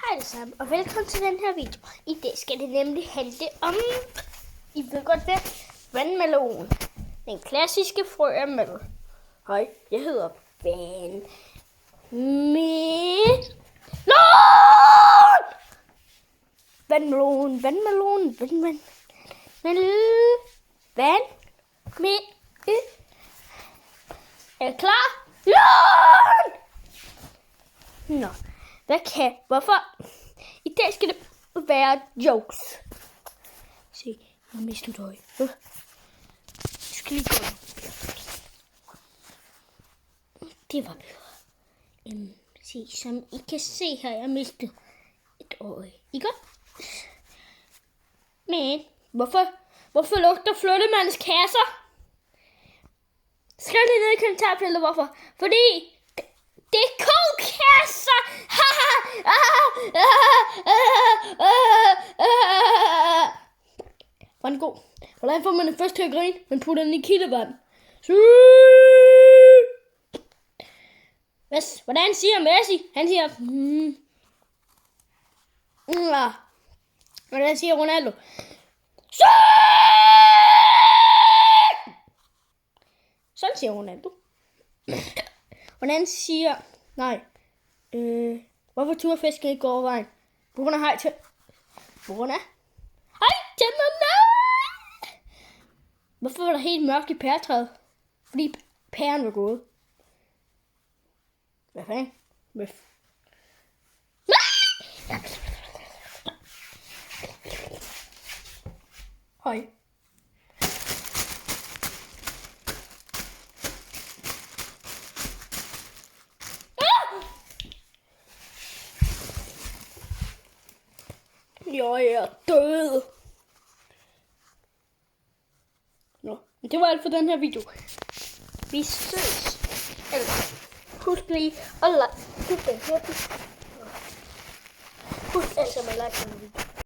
Hej alle sammen, og velkommen til den her video. I dag skal det nemlig handle om, I ved godt hvad, vandmelon. Den klassiske frø af mel. Hej, jeg hedder Vandmelon. Vandmelon, vandmelon, vandmelon. Er I klar? Nå, hvorfor? I dag skal det være jokes. Se, jeg mister et øje. Jeg skal lige gå. Det var bedre. Se, som I kan se her, jeg mistede et øje. Ikke? Men, hvorfor lugter flyttemandens kasser? Skriv det ned i kommentarfeltet, hvorfor. Fordi det er kokasser! Var den god? Hvordan får man den først til at grine? Man putter den i kildevand. Hvordan siger Messi? Han siger... Hvordan siger Ronaldo? Sådan siger Ronaldo. Hvordan siger... Nej. Hvorfor turde fisken ikke gå over vejen? På grund af hej til... På grund af... Hej til mig! Hvorfor var der helt mørkt i pæretræet? Fordi pæren var gået. Hvad fanden? Hej. Jeg er død. Nå, men det var alt for den her video. Vi ses. Husk lige at like den her video. Husk altså at like den video.